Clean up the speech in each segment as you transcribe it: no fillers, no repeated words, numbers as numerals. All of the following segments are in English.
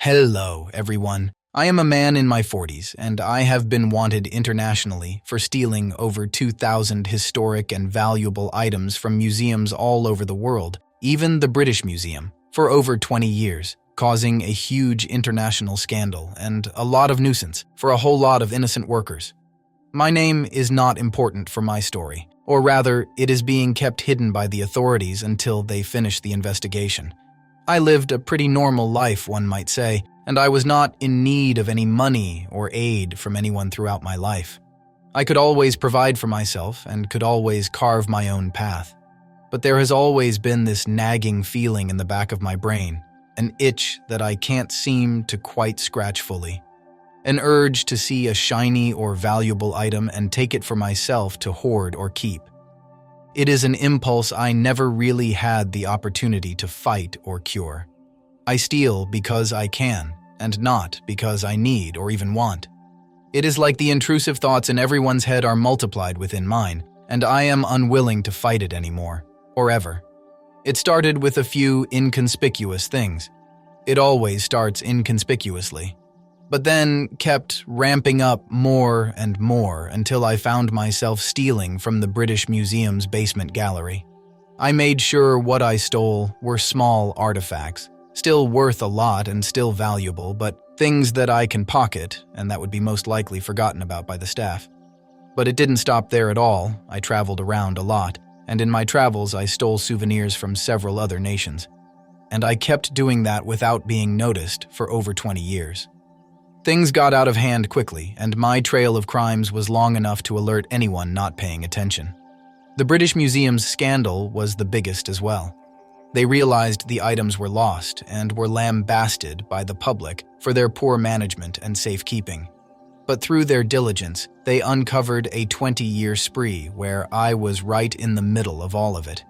Hello, everyone. I am a man in my 40s, and I have been wanted internationally for stealing over 2,000 historic and valuable items from museums all over the world, even the British Museum, for over 20 years, causing a huge international scandal and a lot of nuisance for a whole lot of innocent workers. My name is not important for my story, or rather, it is being kept hidden by the authorities until they finish the investigation. I lived a pretty normal life, one might say, and I was not in need of any money or aid from anyone throughout my life. I could always provide for myself and could always carve my own path. But there has always been this nagging feeling in the back of my brain, an itch that I can't seem to quite scratch fully. An urge to see a shiny or valuable item and take it for myself to hoard or keep. It is an impulse I never really had the opportunity to fight or cure. I steal because I can, and not because I need or even want. It is like the intrusive thoughts in everyone's head are multiplied within mine, and I am unwilling to fight it anymore, or ever. It started with a few inconspicuous things. It always starts inconspicuously. But then kept ramping up more and more until I found myself stealing from the British Museum's basement gallery. I made sure what I stole were small artifacts, still worth a lot and still valuable, but things that I can pocket and that would be most likely forgotten about by the staff. But it didn't stop there at all. I traveled around a lot, and in my travels I stole souvenirs from several other nations. And I kept doing that without being noticed for over 20 years. Things got out of hand quickly, and my trail of crimes was long enough to alert anyone not paying attention. The British Museum's scandal was the biggest as well. They realized the items were lost and were lambasted by the public for their poor management and safekeeping. But through their diligence, they uncovered a 20-year spree where I was right in the middle of all of it.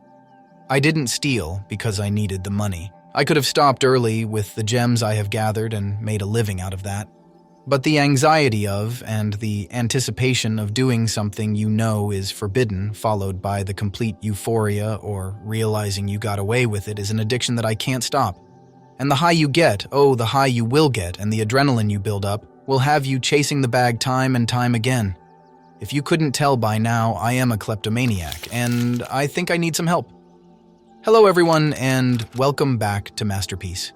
I didn't steal because I needed the money. I could have stopped early with the gems I have gathered and made a living out of that. But the anxiety of and the anticipation of doing something you know is forbidden, followed by the complete euphoria or realizing you got away with it, is an addiction that I can't stop. And the high you get, the high you will get, and the adrenaline you build up will have you chasing the bag time and time again. If you couldn't tell by now, I am a kleptomaniac, and I think I need some help. Hello everyone, and welcome back to Masterpiece.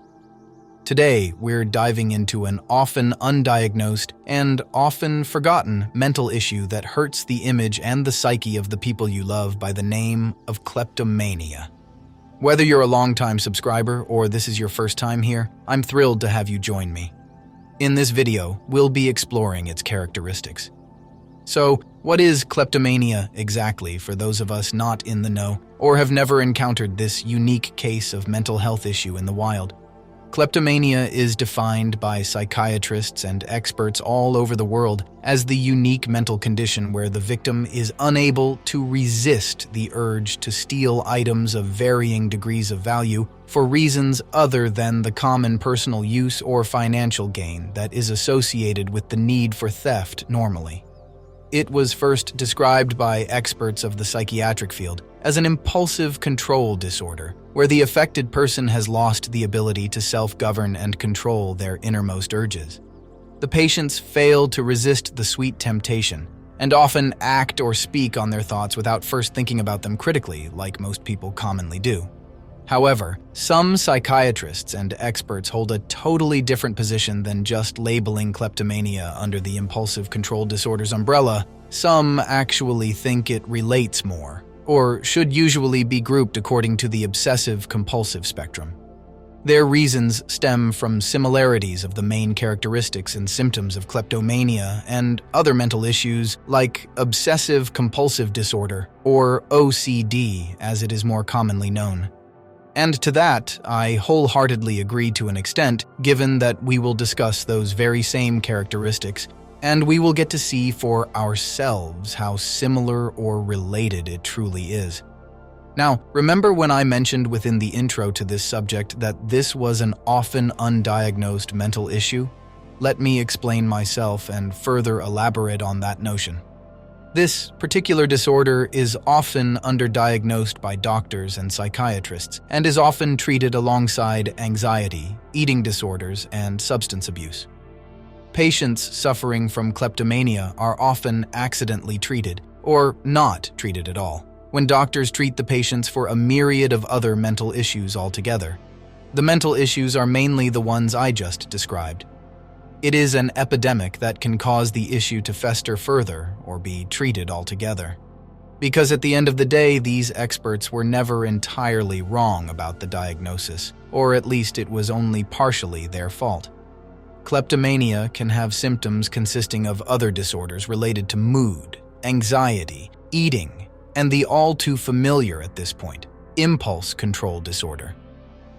Today, we're diving into an often undiagnosed and often forgotten mental issue that hurts the image and the psyche of the people you love by the name of kleptomania. Whether you're a longtime subscriber or this is your first time here, I'm thrilled to have you join me. In this video, we'll be exploring its characteristics. So, what is kleptomania exactly for those of us not in the know or have never encountered this unique case of mental health issue in the wild? Kleptomania is defined by psychiatrists and experts all over the world as the unique mental condition where the victim is unable to resist the urge to steal items of varying degrees of value for reasons other than the common personal use or financial gain that is associated with the need for theft normally. It was first described by experts of the psychiatric field as an impulsive control disorder, where the affected person has lost the ability to self-govern and control their innermost urges. The patients fail to resist the sweet temptation and often act or speak on their thoughts without first thinking about them critically, like most people commonly do. However, some psychiatrists and experts hold a totally different position than just labeling kleptomania under the impulsive control disorder's umbrella. Some actually think it relates more, or should usually be grouped according to the obsessive-compulsive spectrum. Their reasons stem from similarities of the main characteristics and symptoms of kleptomania and other mental issues like obsessive-compulsive disorder, or OCD as it is more commonly known. And to that, I wholeheartedly agree to an extent, given that we will discuss those very same characteristics, and we will get to see for ourselves how similar or related it truly is. Now, remember when I mentioned within the intro to this subject that this was an often undiagnosed mental issue? Let me explain myself and further elaborate on that notion. This particular disorder is often underdiagnosed by doctors and psychiatrists and is often treated alongside anxiety, eating disorders, and substance abuse. Patients suffering from kleptomania are often accidentally treated or not treated at all, when doctors treat the patients for a myriad of other mental issues altogether. The mental issues are mainly the ones I just described. It is an epidemic that can cause the issue to fester further or be treated altogether. Because at the end of the day, these experts were never entirely wrong about the diagnosis, or at least it was only partially their fault. Kleptomania can have symptoms consisting of other disorders related to mood, anxiety, eating, and the all-too-familiar at this point, impulse control disorder.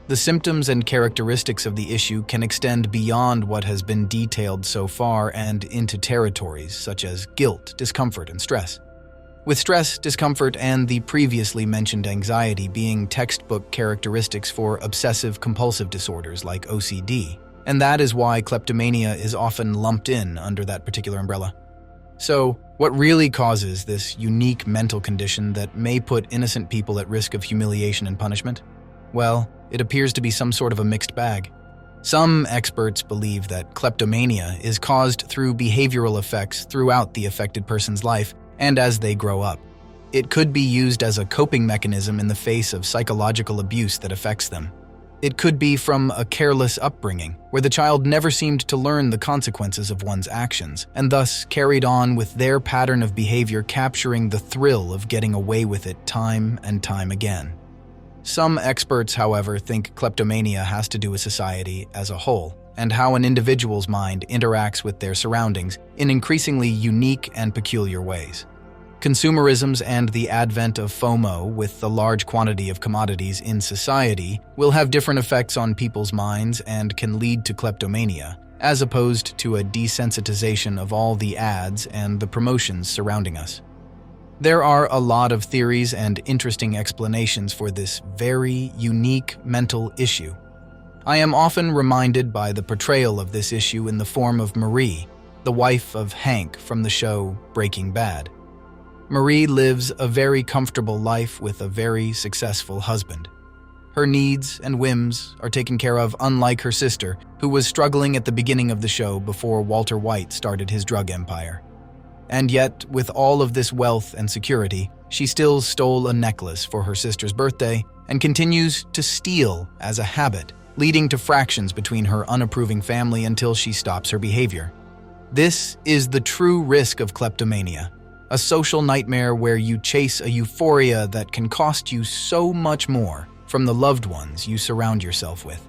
The symptoms and characteristics of the issue can extend beyond what has been detailed so far and into territories such as guilt, discomfort, and stress. With stress, discomfort, and the previously mentioned anxiety being textbook characteristics for obsessive compulsive disorders like OCD, and that is why kleptomania is often lumped in under that particular umbrella. So, what really causes this unique mental condition that may put innocent people at risk of humiliation and punishment? Well, it appears to be some sort of a mixed bag. Some experts believe that kleptomania is caused through behavioral effects throughout the affected person's life and as they grow up. It could be used as a coping mechanism in the face of psychological abuse that affects them. It could be from a careless upbringing, where the child never seemed to learn the consequences of one's actions, and thus carried on with their pattern of behavior, capturing the thrill of getting away with it time and time again. Some experts, however, think kleptomania has to do with society as a whole, and how an individual's mind interacts with their surroundings in increasingly unique and peculiar ways. Consumerisms and the advent of FOMO with the large quantity of commodities in society will have different effects on people's minds and can lead to kleptomania, as opposed to a desensitization of all the ads and the promotions surrounding us. There are a lot of theories and interesting explanations for this very unique mental issue. I am often reminded by the portrayal of this issue in the form of Marie, the wife of Hank from the show Breaking Bad. Marie lives a very comfortable life with a very successful husband. Her needs and whims are taken care of, unlike her sister, who was struggling at the beginning of the show before Walter White started his drug empire. And yet, with all of this wealth and security, she still stole a necklace for her sister's birthday and continues to steal as a habit, leading to fractions between her unapproving family until she stops her behavior. This is the true risk of kleptomania, a social nightmare where you chase a euphoria that can cost you so much more from the loved ones you surround yourself with.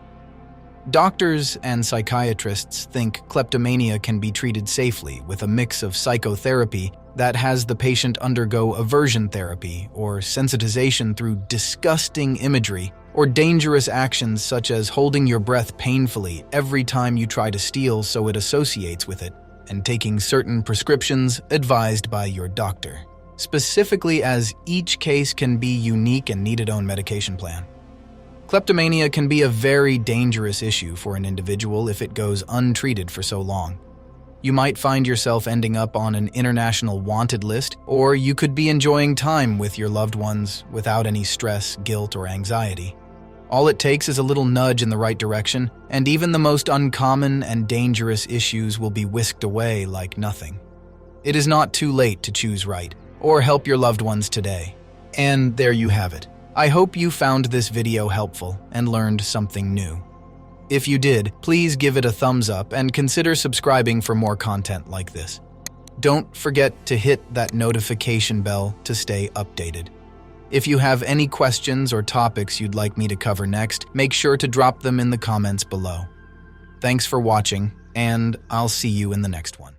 Doctors and psychiatrists think kleptomania can be treated safely with a mix of psychotherapy that has the patient undergo aversion therapy or sensitization through disgusting imagery or dangerous actions such as holding your breath painfully every time you try to steal so it associates with it, and taking certain prescriptions advised by your doctor, specifically as each case can be unique and need its own medication plan. Kleptomania can be a very dangerous issue for an individual if it goes untreated for so long. You might find yourself ending up on an international wanted list, or you could be enjoying time with your loved ones without any stress, guilt, or anxiety. All it takes is a little nudge in the right direction, and even the most uncommon and dangerous issues will be whisked away like nothing. It is not too late to choose right, or help your loved ones today. And there you have it. I hope you found this video helpful and learned something new. If you did, please give it a thumbs up and consider subscribing for more content like this. Don't forget to hit that notification bell to stay updated. If you have any questions or topics you'd like me to cover next, make sure to drop them in the comments below. Thanks for watching, and I'll see you in the next one.